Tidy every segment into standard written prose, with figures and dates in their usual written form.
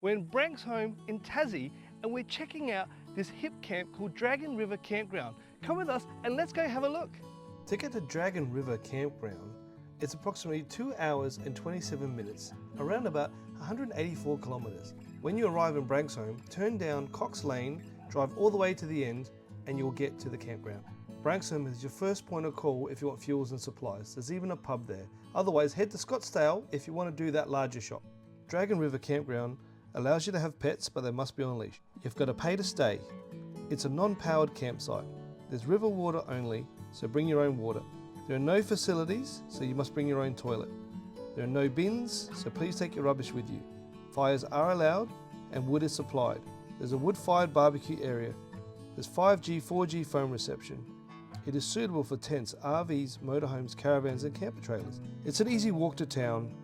We're in Branxholm in Tassie and we're checking out this hip camp called Dragon River Campground. Come with us and let's go have a look. To get to Dragon River Campground, it's approximately 2 hours and 27 minutes, around about 184 kilometres. When you arrive in Branxholm, turn down Cox Lane, drive all the way to the end and you'll get to the campground. Branxholm is your first point of call if you want fuels and supplies. There's even a pub there. Otherwise, head to Scottsdale if you want to do that larger shop. Dragon River Campground allows you to have pets, but they must be on leash. You've got to pay to stay. It's a non-powered campsite. There's river water only, so bring your own water. There are no facilities, so you must bring your own toilet. There are no bins, so please take your rubbish with you. Fires are allowed and wood is supplied. There's a wood-fired barbecue area. There's 5G, 4G phone reception. It is suitable for tents, RVs, motorhomes, caravans and camper trailers. It's an easy walk to town.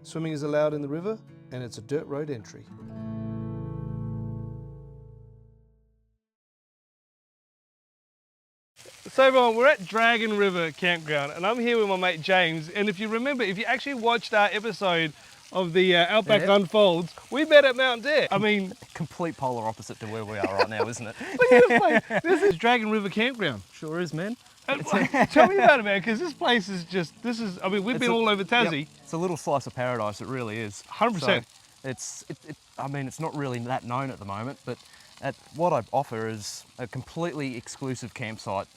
Swimming is allowed in the river and it's a dirt road entry. So everyone, we're at Dragon River Campground and I'm here with my mate James, and if you remember, if you actually watched our episode of the Outback Unfolds, we met at Mount Dare. I mean, complete polar opposite to where we are right now, isn't it? Look at this place. This is Dragon River Campground. Sure is, man. Tell me about it, man, because this place is just, I mean, we've been all over Tassie. Yep. It's a little slice of paradise, it really is. 100%. So I mean, it's not really that known at the moment, but what I offer is a completely exclusive campsite.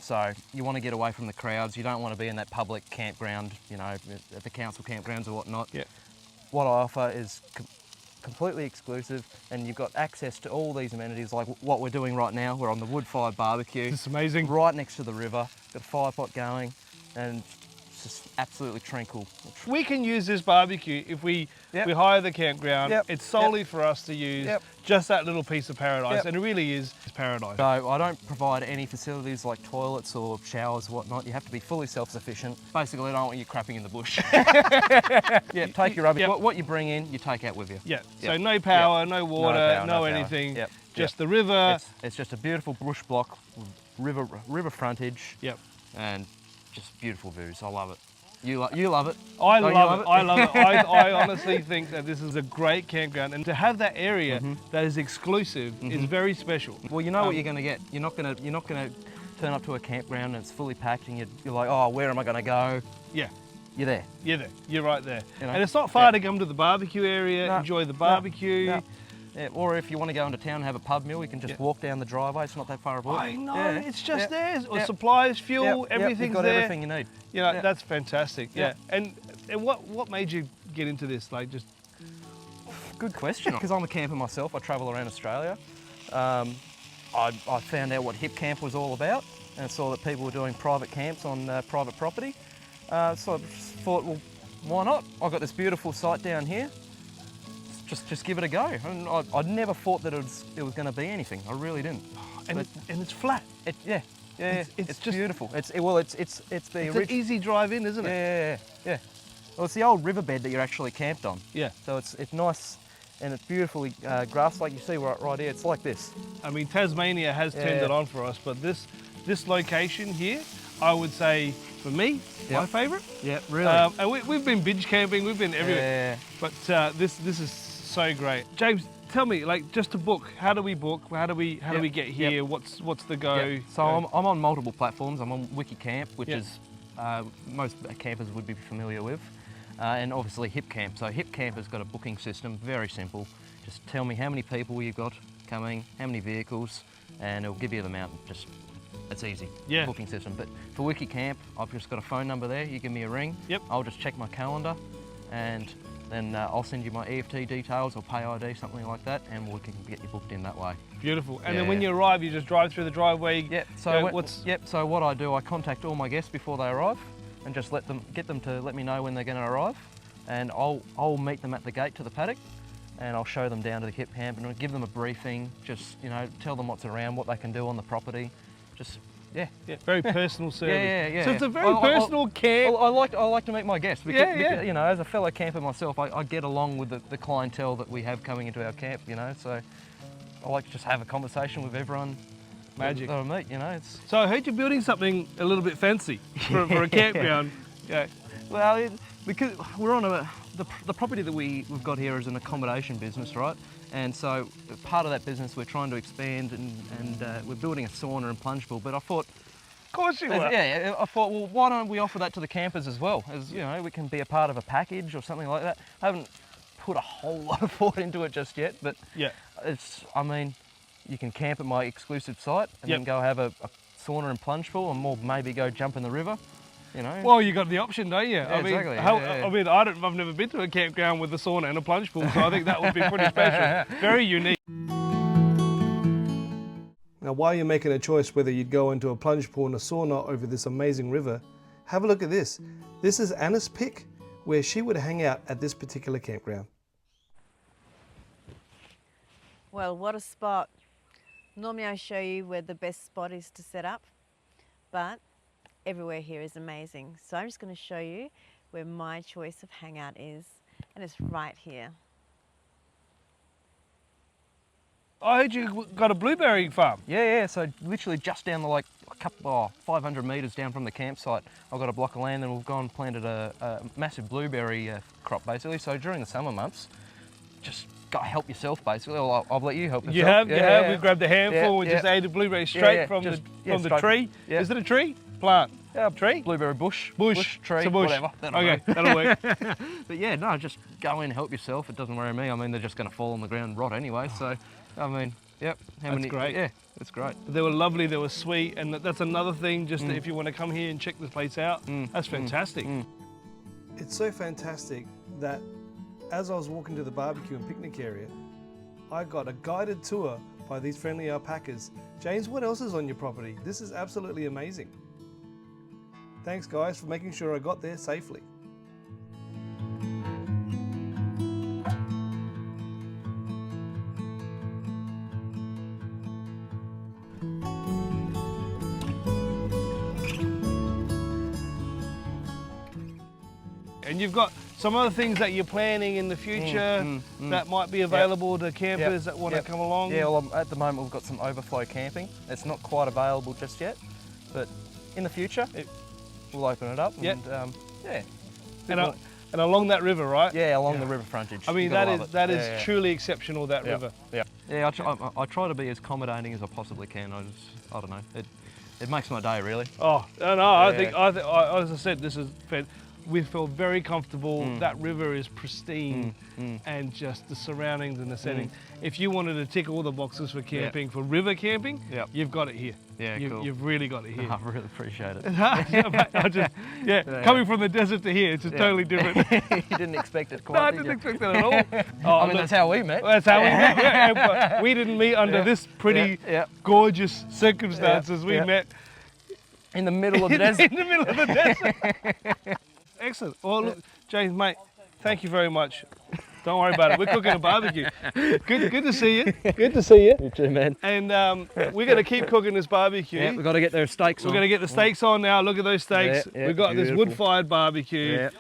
So you want to get away from the crowds, you don't want to be in that public campground, you know, at the council campgrounds or whatnot. Yeah. What I offer is completely exclusive, and you've got access to all these amenities like what we're doing right now. We're on the wood-fired barbecue. It's amazing. Right next to the river, got a fire pot going, and it's just absolutely tranquil. We can use this barbecue if we hire the campground. It's solely for us to use, just that little piece of paradise, and it really is paradise. So I don't provide any facilities like toilets or showers or whatnot. You have to be fully self-sufficient. Basically, I don't want you crapping in the bush. Take your rubbish. What you bring in, you take out with you. So no power, no water, no anything. Just the river. It's just a beautiful bush block, river frontage. And just beautiful views. I love it. You love it. I love it. I honestly think that this is a great campground, and to have that area that is exclusive is very special. Well, you know what you're going to get. You're not going to turn up to a campground and it's fully packed, and you're like, oh, where am I going to go? Yeah. You're there. You're there. You're right there. You know? And it's not far to come to the barbecue area, enjoy the barbecue. No. Yeah, or if you want to go into town and have a pub meal, you can just walk down the driveway. It's not that far away. I know, it's just there. Or supplies, fuel, everything's You've got there. everything you need. You know, that's fantastic. And what made you get into this? Like, just good question. Because I'm a camper myself. I travel around Australia. I found out what Hipcamp was all about, and saw that people were doing private camps on private property. So I just thought, well, why not? I've got this beautiful site down here. Just give it a go. And I never thought that it was going to be anything. I really didn't. And it's flat. It's just beautiful. It's an easy drive in, isn't it? Yeah. Well, it's the old riverbed that you're actually camped on. Yeah. So it's nice and it's beautifully grass, like you see right here. It's like this. I mean, Tasmania has turned it on for us, but this location here, I would say, for me, my favourite. Yeah, really. And we've been binge camping, we've been everywhere. But this is so great. James, tell me, like, just to book, how do we book? How do we get here? What's the go? So I'm on multiple platforms. I'm on Wikicamp, which is most campers would be familiar with, and obviously Hipcamp. So Hipcamp has got a booking system, very simple. Just tell me how many people you've got coming, how many vehicles, and it'll give you the amount. It's easy. Booking system. But for Wikicamp, I've just got a phone number there. You give me a ring. I'll just check my calendar, and then I'll send you my EFT details or pay ID, something like that, and we can get you booked in that way. Beautiful. And then when you arrive, you just drive through the driveway. So what I do, I contact all my guests before they arrive, and just get them to let me know when they're going to arrive, and I'll meet them at the gate to the paddock, and I'll show them down to the Hipcamp and I'll give them a briefing. Just tell them what's around, what they can do on the property. Very personal service. Yeah. So it's a very personal camp. I like to meet my guests because you know, as a fellow camper myself, I get along with the clientele that we have coming into our camp. You know, so I like to just have a conversation with everyone. Magic. That I meet. You know, So I heard you're building something a little bit fancy for a campground. Well, because we're on the property that we've got here is an accommodation business, right? And so part of that business we're trying to expand, and we're building a sauna and plunge pool. But I thought, Of course you are. yeah, I thought, well, why don't we offer that to the campers as well? As you know, we can be a part of a package or something like that. I haven't put a whole lot of thought into it just yet, but Yeah. I mean, you can camp at my exclusive site and then go have a sauna and plunge pool, and more maybe go jump in the river. You know. Well, you got the option, don't you? I mean, exactly. I mean, I've never been to a campground with a sauna and a plunge pool, so I think that would be pretty special. Very unique. Now, while you're making a choice whether you'd go into a plunge pool and a sauna over this amazing river, have a look at this. This is Anna's pick, where she would hang out at this particular campground. Well, what a spot. Normally I show you where the best spot is to set up, but everywhere here is amazing. So I'm just going to show you where my choice of hangout is, and it's right here. I heard you got a blueberry farm. Yeah. So literally just down the 500 metres down from the campsite, I've got a block of land, and we've gone and planted a massive blueberry crop basically. So during the summer months, just go help yourself basically. I'll let you help yourself. You have. Yeah. We grabbed a handful and just ate a blueberry straight from the tree. Yeah. Is it a tree? Plant. Yeah, tree? Blueberry bush. Bush. Tree. It's a bush. Whatever. That'll work. But yeah, no, just go in, help yourself. It doesn't worry me. I mean, they're just going to fall on the ground and rot anyway. So, I mean, yep. That's great. Yeah, it's great. They were lovely, they were sweet, and that's another thing, just if you want to come here and check this place out, that's fantastic. It's so fantastic that as I was walking to the barbecue and picnic area, I got a guided tour by these friendly alpacas. James, what else is on your property? This is absolutely amazing. Thanks guys for making sure I got there safely. And you've got some other things that you're planning in the future that might be available to campers that want to come along? Yeah, well, at the moment we've got some overflow camping. It's not quite available just yet, but in the future we'll open it up. And along that river, right? Yeah, along the river frontage. I mean, that is truly exceptional, that river. Yeah, I try to be as accommodating as I possibly can. I don't know, it makes my day really. Oh, no, I think, as I said, this is fantastic. We feel very comfortable. That river is pristine, and just the surroundings and the setting. If you wanted to tick all the boxes for camping, for river camping, you've got it here. Yeah, cool. You've really got it here. I really appreciate it. Coming from the desert to here, it's just totally different. You didn't expect it quite, No, I didn't expect that at all. I mean, that's how we met. That's how we met. But we didn't meet under this pretty, gorgeous circumstances. We met in the middle of the desert. In the middle of the desert. Excellent. Well, look, James, mate, thank you very much. Don't worry about it. We're cooking a barbecue. Good to see you. Good to see you. You too, man. And we're going to keep cooking this barbecue. Yeah, we've got to get those steaks on. We're going to get the steaks on now. Look at those steaks. We've got this wood-fired barbecue. Yeah.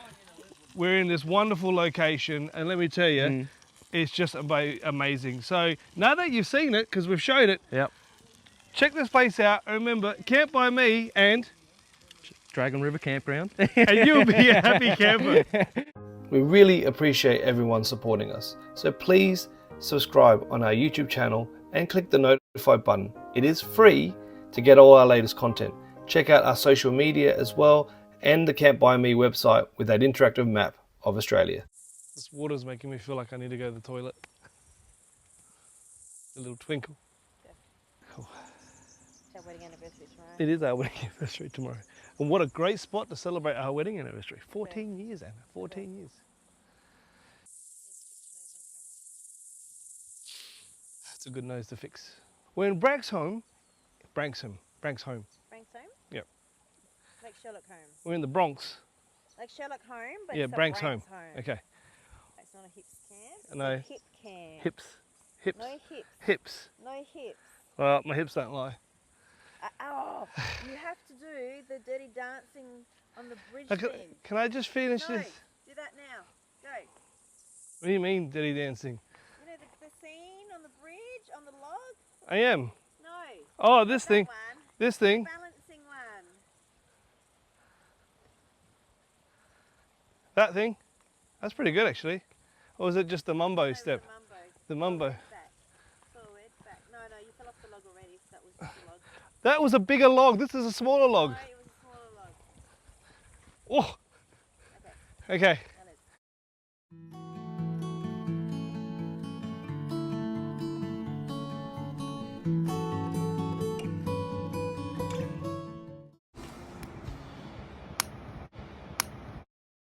We're in this wonderful location, and let me tell you, it's just amazing. So now that you've seen it, because we've showed it, check this place out. And remember, CampByMe and Dragon River Campground. And you'll be a happy camper. We really appreciate everyone supporting us. So please subscribe on our YouTube channel and click the notify button. It is free to get all our latest content. Check out our social media as well, and the CampByMe website with that interactive map of Australia. This water's making me feel like I need to go to the toilet. A little twinkle. Cool. It's our wedding anniversary tomorrow. It is our wedding anniversary tomorrow. And what a great spot to celebrate our wedding anniversary. 14 years, Anna, 14 years. That's a good nose to fix. We're in Branxholm. Branxholm. Branxholm? Yep. Like Sherlock Holmes. We're in the Bronx. Like Sherlock Holmes, but yeah, it's Branxholm. Okay. It's not a hips camp. No. It's a hip camp. Hips. Hips. No hips. Hips. No hips. Well, my hips don't lie. You have to do the dirty dancing on the bridge thing. Can I just finish No, this? do that now. Go. What do you mean, dirty dancing? You know the scene on the bridge, on the log? I am. No. Oh, this thing. One. This thing. Balancing one. That thing. That's pretty good actually. Or was it just the mumbo No, step? The The mumbo. Back. Forward, back. No, you fell off the log already, so that was just a log. That was a bigger log. This is a smaller log. No, it was a smaller log. Oh. Okay.